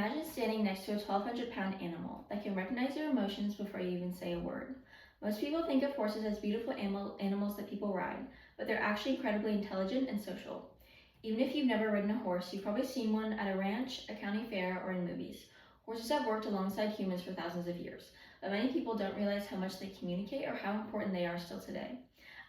Imagine standing next to a 1,200-pound animal that can recognize your emotions before you even say a word. Most people think of horses as beautiful animals that people ride, but they're actually incredibly intelligent and social. Even if you've never ridden a horse, you've probably seen one at a ranch, a county fair, or in movies. Horses have worked alongside humans for thousands of years, but many people don't realize how much they communicate or how important they are still today.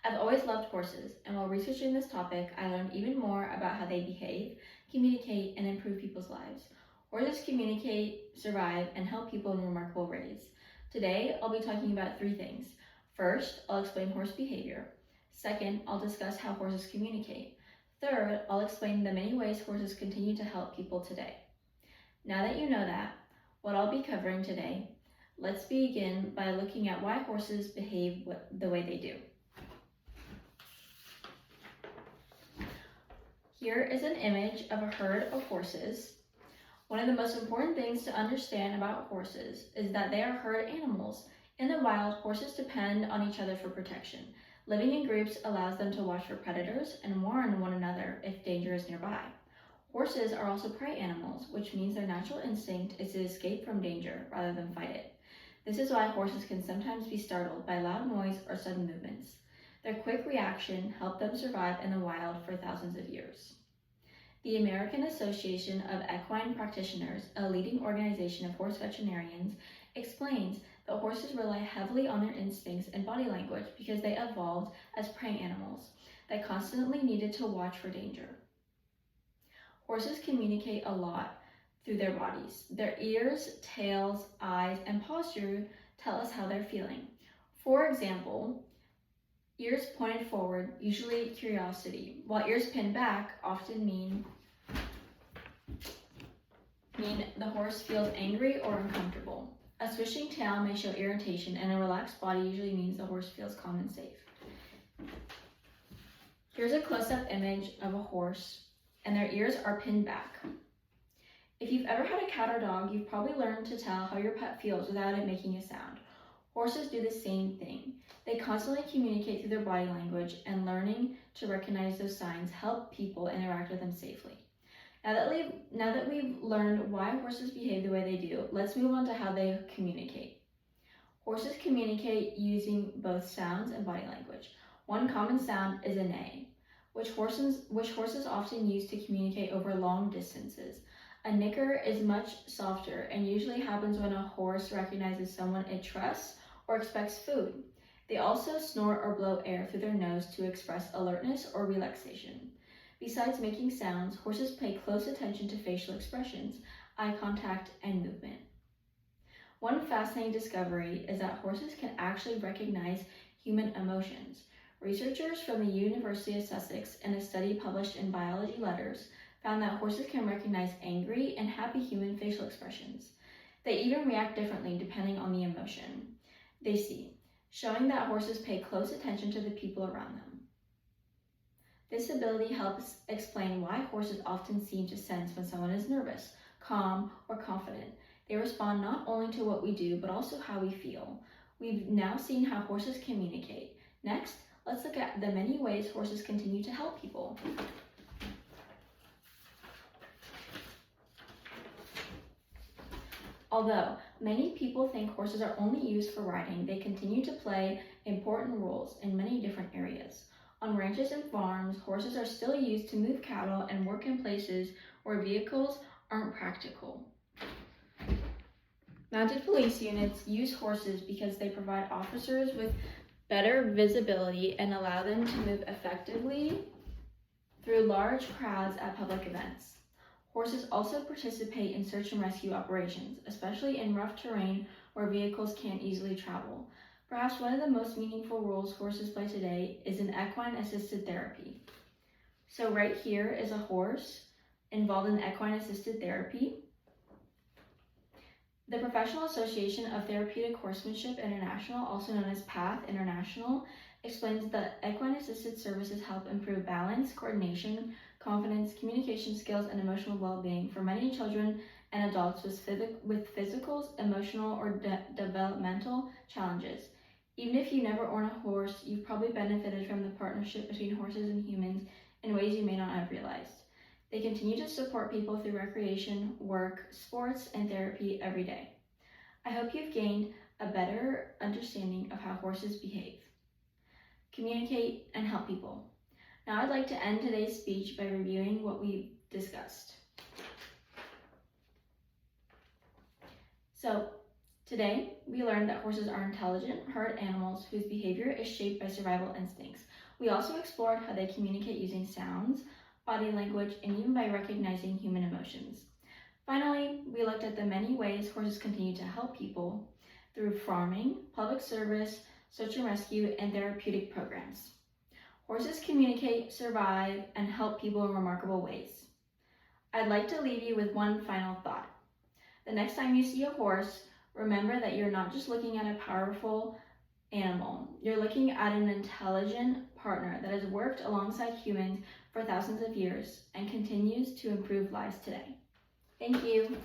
I've always loved horses, and while researching this topic, I learned even more about how they behave, communicate, and improve people's lives. Horses communicate, survive, and help people in remarkable ways. Today, I'll be talking about 3 things. First, I'll explain horse behavior. Second, I'll discuss how horses communicate. Third, I'll explain the many ways horses continue to help people today. Now that you know that, what I'll be covering today, let's begin by looking at why horses behave the way they do. Here is an image of a herd of horses. One of the most important things to understand about horses is that they are herd animals. In the wild, horses depend on each other for protection. Living in groups allows them to watch for predators and warn one another if danger is nearby. Horses are also prey animals, which means their natural instinct is to escape from danger rather than fight it. This is why horses can sometimes be startled by loud noise or sudden movements. Their quick reaction helped them survive in the wild for thousands of years. The American Association of Equine Practitioners, a leading organization of horse veterinarians, explains that horses rely heavily on their instincts and body language because they evolved as prey animals that constantly needed to watch for danger. Horses communicate a lot through their bodies. Their ears, tails, eyes, and posture tell us how they're feeling. For example, ears pointed forward, usually curiosity, while ears pinned back often mean the horse feels angry or uncomfortable. A swishing tail may show irritation, and a relaxed body usually means the horse feels calm and safe. Here's a close-up image of a horse, and their ears are pinned back. If you've ever had a cat or dog, you've probably learned to tell how your pet feels without it making a sound. Horses do the same thing. They constantly communicate through their body language, and learning to recognize those signs help people interact with them safely. Now that we've learned why horses behave the way they do, let's move on to how they communicate. Horses communicate using both sounds and body language. One common sound is a neigh, which horses often use to communicate over long distances. A nicker is much softer and usually happens when a horse recognizes someone it trusts or expects food. They also snort or blow air through their nose to express alertness or relaxation. Besides making sounds, horses pay close attention to facial expressions, eye contact, and movement. One fascinating discovery is that horses can actually recognize human emotions. Researchers from the University of Sussex, in a study published in Biology Letters, found that horses can recognize angry and happy human facial expressions. They even react differently depending on the emotion they see, showing that horses pay close attention to the people around them. This ability helps explain why horses often seem to sense when someone is nervous, calm, or confident. They respond not only to what we do, but also how we feel. We've now seen how horses communicate. Next, let's look at the many ways horses continue to help people. Although many people think horses are only used for riding, they continue to play important roles in many different areas. On ranches and farms, horses are still used to move cattle and work in places where vehicles aren't practical. Mounted police units use horses because they provide officers with better visibility and allow them to move effectively through large crowds at public events. Horses also participate in search and rescue operations, especially in rough terrain where vehicles can't easily travel. Perhaps one of the most meaningful roles horses play today is in equine-assisted therapy. So right here is a horse involved in equine-assisted therapy. The Professional Association of Therapeutic Horsemanship International, also known as PATH International, explains that equine-assisted services help improve balance, coordination, confidence, communication skills, and emotional well-being for many children and adults with physical, emotional, or developmental challenges. Even if you never own a horse, you've probably benefited from the partnership between horses and humans in ways you may not have realized. They continue to support people through recreation, work, sports, and therapy every day. I hope you've gained a better understanding of how horses behave, communicate, and help people. Now I'd like to end today's speech by reviewing what we've discussed. So, today we learned that horses are intelligent, herd animals whose behavior is shaped by survival instincts. We also explored how they communicate using sounds, body language, and even by recognizing human emotions. Finally, we looked at the many ways horses continue to help people through farming, public service, search and rescue, and therapeutic programs. Horses communicate, survive, and help people in remarkable ways. I'd like to leave you with one final thought. The next time you see a horse, remember that you're not just looking at a powerful animal. You're looking at an intelligent partner that has worked alongside humans for thousands of years and continues to improve lives today. Thank you.